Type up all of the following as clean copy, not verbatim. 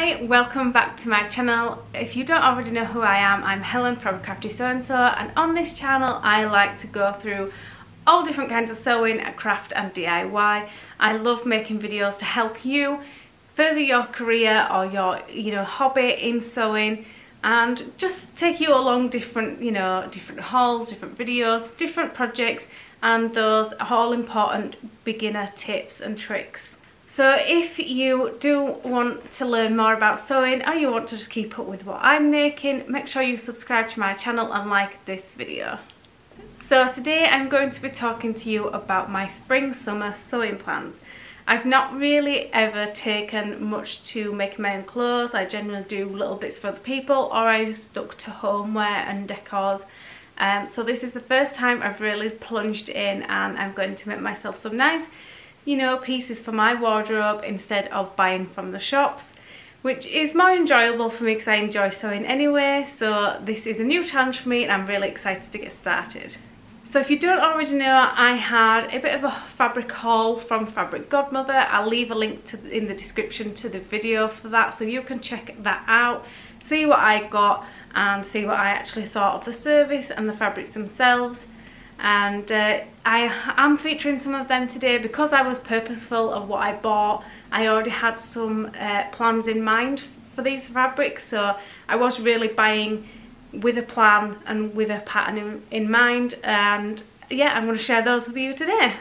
Hi, welcome back to my channel. If you don't already know who I am, I'm Helen from Crafty So-and-so, and on this channel I like to go through all different kinds of sewing, craft and DIY. I love making videos to help you further your career or your hobby in sewing, and just take you along different different hauls, different videos, different projects, and those all important beginner tips and tricks. So if you do want to learn more about sewing, or you want to just keep up with what I'm making, make sure you subscribe to my channel and like this video. So today I'm going to be talking to you about my spring-summer sewing plans. I've not really ever taken much to making my own clothes. I generally do little bits for other people, or I stuck to homeware and decors. So this is the first time I've really plunged in, and I'm going to make myself some nice pieces for my wardrobe instead of buying from the shops, which is more enjoyable for me because I enjoy sewing anyway. So this is a new challenge for me and I'm really excited to get started. So if you don't already know, I had a bit of a fabric haul from Fabric Godmother. I'll leave a link in the description to the video for that, so you can check that out, see what I got and see what I actually thought of the service and the fabrics themselves. And I am featuring some of them today because I was purposeful of what I bought. I already had some plans in mind for these fabrics, so I was really buying with a plan and with a pattern in mind, and yeah, I'm going to share those with you today.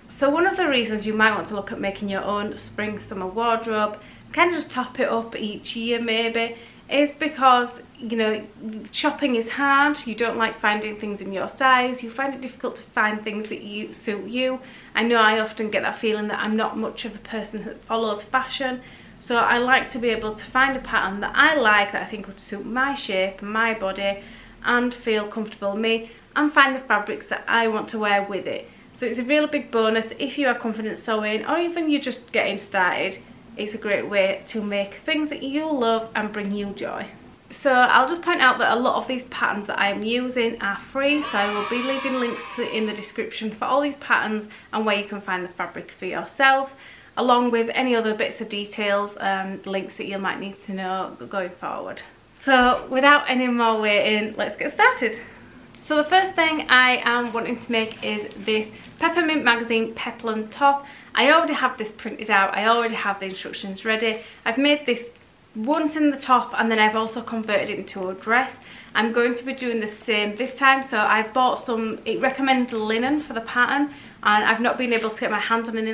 So one of the reasons you might want to look at making your own spring-summer wardrobe, kind of just top it up each year maybe, is because shopping is hard. You don't like finding things in your size. You find it difficult to find things that suit you. I know I often get that feeling that I'm not much of a person who follows fashion, so I like to be able to find a pattern that I like, that I think would suit my shape and my body and feel comfortable with me, and find the fabrics that I want to wear with it. So it's a really big bonus if you are confident sewing, or even you're just getting started. It's a great way to make things that you love and bring you joy. So I'll just point out that a lot of these patterns that I'm using are free, so I will be leaving links in the description for all these patterns and where you can find the fabric for yourself, along with any other bits of details and links that you might need to know going forward. So without any more waiting, let's get started. So the first thing I am wanting to make is this Peppermint magazine Peplum top. I already have this printed out, I already have the instructions ready. I've made this once in the top, and then I've also converted it into a dress. I'm going to be doing the same this time, so I bought some, it recommended linen for the pattern, and I've not been able to get my hands on any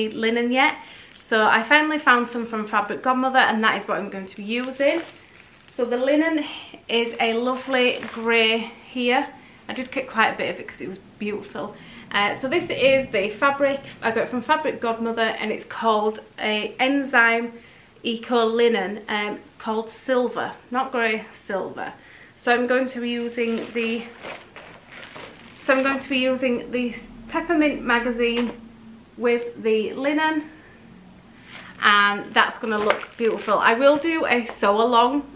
linen yet. So I finally found some from Fabric Godmother, and that is what I'm going to be using. So the linen is a lovely grey here. I did get quite a bit of it because it was beautiful. So this is the fabric I got from Fabric Godmother, and it's called a enzyme eco linen, called silver, not grey, silver. So I'm going to be using the Peppermint magazine with the linen, and that's going to look beautiful. I will do a sew along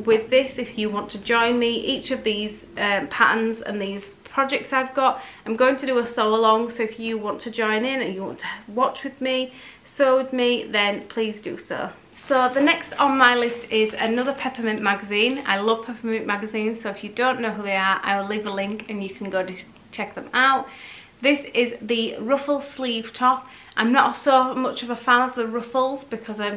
with this if you want to join me. Each of these patterns and these projects I've got, I'm going to do a sew along, so if you want to join in and you want to watch with me, sew with me, then please do so. So the next on my list is another Peppermint magazine. I love Peppermint magazines, so if you don't know who they are, I will leave a link and you can go to check them out. This is the Ruffle Sleeve top. I'm not so much of a fan of the ruffles because I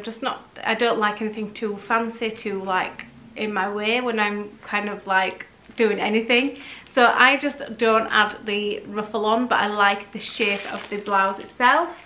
don't like anything too fancy, too like in my way when I'm kind of like doing anything. So I just don't add the ruffle on, but I like the shape of the blouse itself.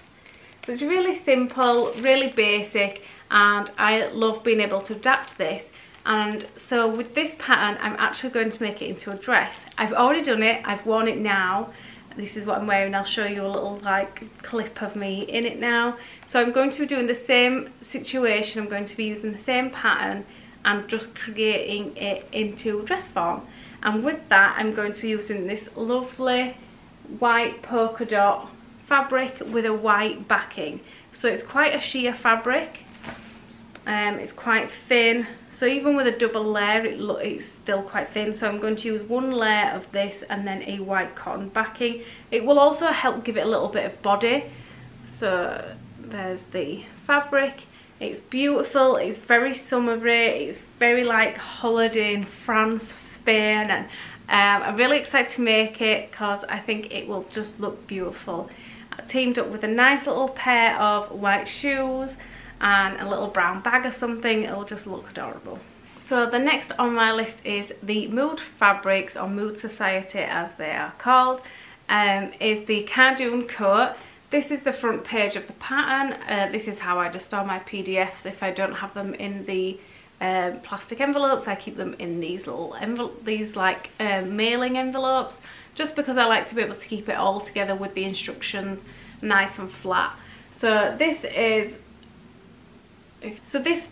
So it's really simple, really basic, and I love being able to adapt this. And so with this pattern, I'm actually going to make it into a dress. I've already done it, I've worn it now. This is what I'm wearing. I'll show you a little like clip of me in it now. So I'm going to be doing the same situation. I'm going to be using the same pattern and just creating it into dress form. And with that, I'm going to be using this lovely white polka dot fabric with a white backing. So it's quite a sheer fabric. It's quite thin, so even with a double layer it's still quite thin. So I'm going to use one layer of this and then a white cotton backing. It will also help give it a little bit of body. So there's the fabric. It's beautiful, it's very summery, it's very like holiday in France, Spain, and I'm really excited to make it because I think it will just look beautiful. I teamed up with a nice little pair of white shoes and a little brown bag or something. It'll just look adorable. So the next on my list is the Mood Fabrics, or Mood Society as they are called, is the cardoon coat. This is the front page of the pattern. This is how I just store my PDFs. If I don't have them in the plastic envelopes, I keep them in these little mailing envelopes, just because I like to be able to keep it all together with the instructions nice and flat. So this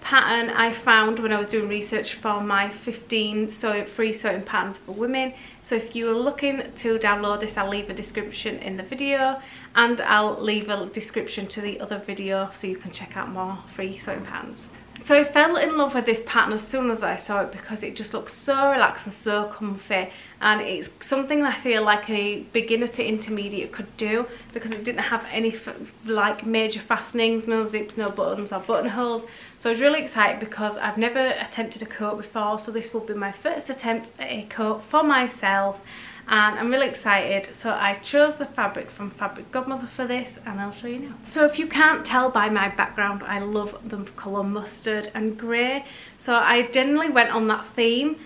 pattern I found when I was doing research for my 15 free sewing patterns for women. So if you are looking to download this, I'll leave a description in the video, and I'll leave a description to the other video so you can check out more free sewing patterns. So I fell in love with this pattern as soon as I saw it because it just looks so relaxed and so comfy, and it's something I feel like a beginner to intermediate could do because it didn't have any like major fastenings, no zips, no buttons or buttonholes. So I was really excited because I've never attempted a coat before, so this will be my first attempt at a coat for myself, and I'm really excited. So I chose the fabric from Fabric Godmother for this, and I'll show you now. So if you can't tell by my background, I love the colour mustard and grey, so I generally went on that theme.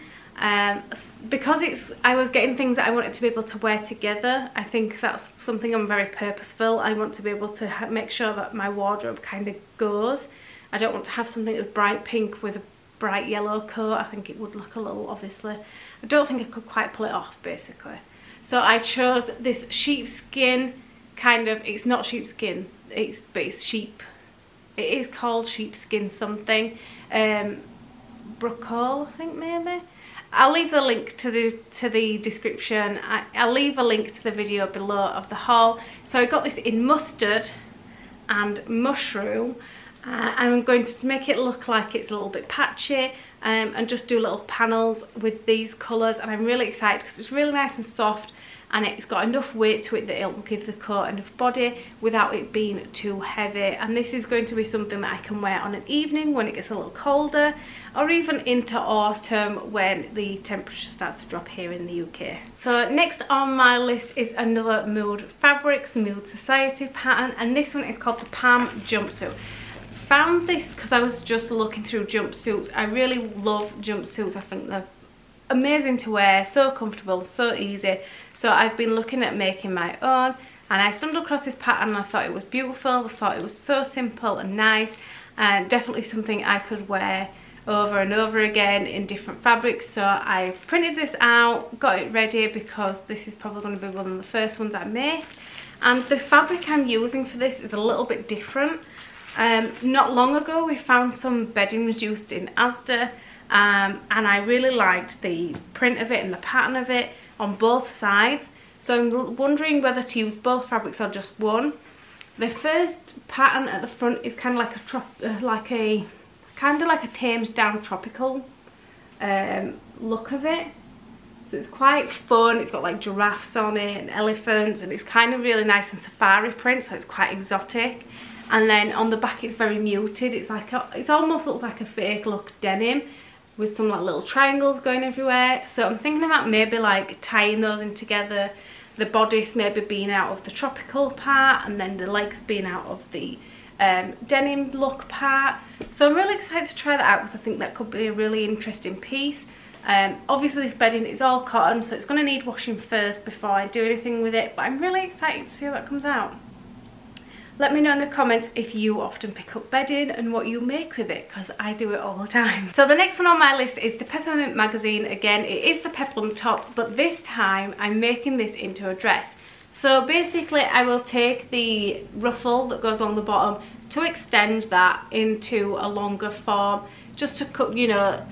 Because I was getting things that I wanted to be able to wear together. I think that's something I'm very purposeful. I want to be able to make sure that my wardrobe kind of goes. I don't want to have something that's bright pink with a bright yellow coat. I think it would look a little, obviously, I don't think I could quite pull it off basically. So I chose this sheepskin kind of, it's not sheepskin, but it's sheep. It is called sheepskin something. Brocol, I think maybe. I'll leave the link to the description. I'll leave a link to the video below of the haul. So I got this in mustard and mushroom. I'm going to make it look like it's a little bit patchy, and just do little panels with these colours, and I'm really excited because it's really nice and soft, and it's got enough weight to it that it'll give the coat enough body without it being too heavy. And this is going to be something that I can wear on an evening when it gets a little colder, or even into autumn when the temperature starts to drop here in the UK. So next on my list is another Mood Fabrics, Mood Society pattern, and this one is called the Palm Jumpsuit. Found this because I was just looking through jumpsuits. I really love jumpsuits. I think they're amazing to wear, so comfortable, so easy. So I've been looking at making my own, and I stumbled across this pattern and I thought it was beautiful. I thought it was so simple and nice, and definitely something I could wear over and over again in different fabrics. So I printed this out, got it ready, because this is probably going to be one of the first ones I make. And the fabric I'm using for this is a little bit different. Not long ago we found some bedding reduced in Asda, and I really liked the print of it and the pattern of it on both sides. So I'm wondering whether to use both fabrics or just one. The first pattern at the front is kind of like a Thames Down tropical look of it. So it's quite fun. It's got like giraffes on it and elephants, and it's kind of really nice and safari print, so it's quite exotic. And then on the back it's very muted. It's like it almost looks like a fake look denim with some like little triangles going everywhere. So I'm thinking about maybe like tying those in together, the bodice maybe being out of the tropical part and then the legs being out of the denim look part. So I'm really excited to try that out because I think that could be a really interesting piece. Obviously this bedding is all cotton, so it's going to need washing first before I do anything with it, but I'm really excited to see how that comes out. Let me know in the comments if you often pick up bedding and what you make with it, because I do it all the time. So the next one on my list is the Peppermint magazine. Again, it is the Peplum top, but this time I'm making this into a dress. So basically I will take the ruffle that goes on the bottom to extend that into a longer form, just to cut, you know,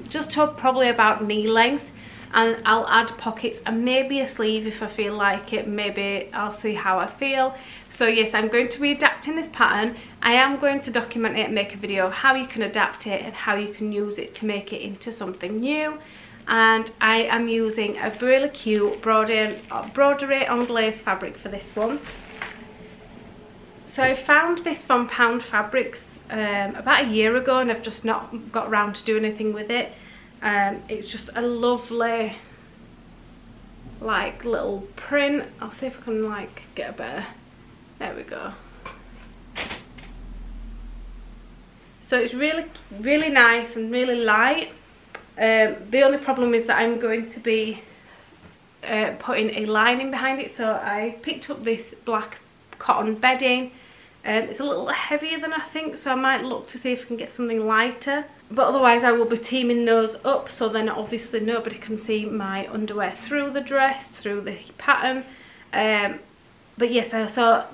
just to probably about knee length. And I'll add pockets and maybe a sleeve if I feel like it. Maybe I'll see how I feel. So yes, I'm going to be adapting this pattern. I am going to document it and make a video of how you can adapt it and how you can use it to make it into something new. And I am using a really cute broderie on glaze fabric for this one. So I found this from Pound Fabrics about a year ago, and I've just not got around to doing anything with it. It's just a lovely like little print. I'll see if I can like get a better, there we go. So it's really nice and really light. The only problem is that I'm going to be putting a lining behind it, so I picked up this black cotton bedding. It's a little heavier than I think, so I might look to see if I can get something lighter, but otherwise I will be teaming those up, so then obviously nobody can see my underwear through the dress, through the pattern. But yes, so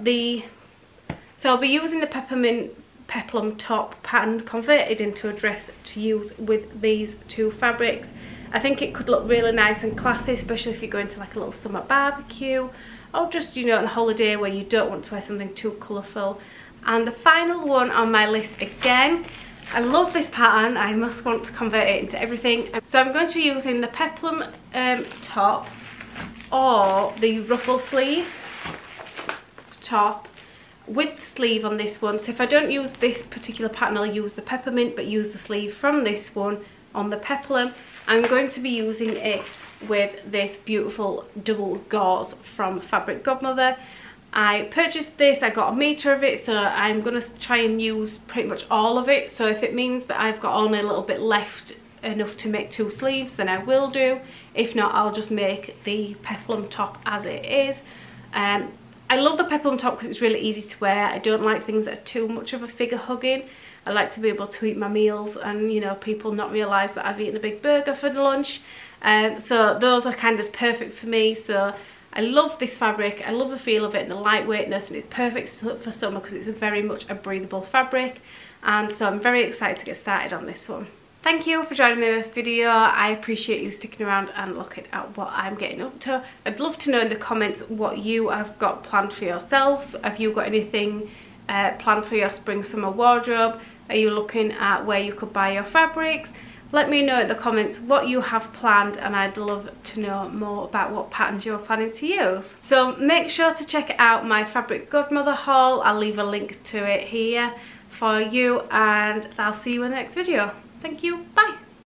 I'll be using the Peppermint Peplum top pattern converted into a dress to use with these two fabrics. I think it could look really nice and classy, especially if you're going to like a little summer barbecue, or just, you know, on a holiday where you don't want to wear something too colourful. And the final one on my list, again, I love this pattern, I must want to convert it into everything. So I'm going to be using the Peplum top or the Ruffle Sleeve top with the sleeve on this one. So if I don't use this particular pattern, I'll use the Peppermint, but use the sleeve from this one on the Peplum. I'm going to be using it with this beautiful double gauze from Fabric Godmother. I purchased this, I got a metre of it, so I'm going to try and use pretty much all of it. So if it means that I've got only a little bit left, enough to make two sleeves, then I will do. If not, I'll just make the Peplum top as it is. I love the Peplum top because it's really easy to wear. I don't like things that are too much of a figure hugging. I like to be able to eat my meals and, you know, people not realise that I've eaten a big burger for lunch. So those are kind of perfect for me. So I love this fabric, I love the feel of it and the lightweightness, and it's perfect for summer because it's very much a breathable fabric. And so I'm very excited to get started on this one. Thank you for joining me in this video. I appreciate you sticking around and looking at what I'm getting up to. I'd love to know in the comments what you have got planned for yourself. Have you got anything planned for your spring summer wardrobe? Are you looking at where you could buy your fabrics? Let me know in the comments what you have planned, and I'd love to know more about what patterns you're planning to use. So make sure to check out my Fabric Godmother haul. I'll leave a link to it here for you, and I'll see you in the next video. Thank you, bye!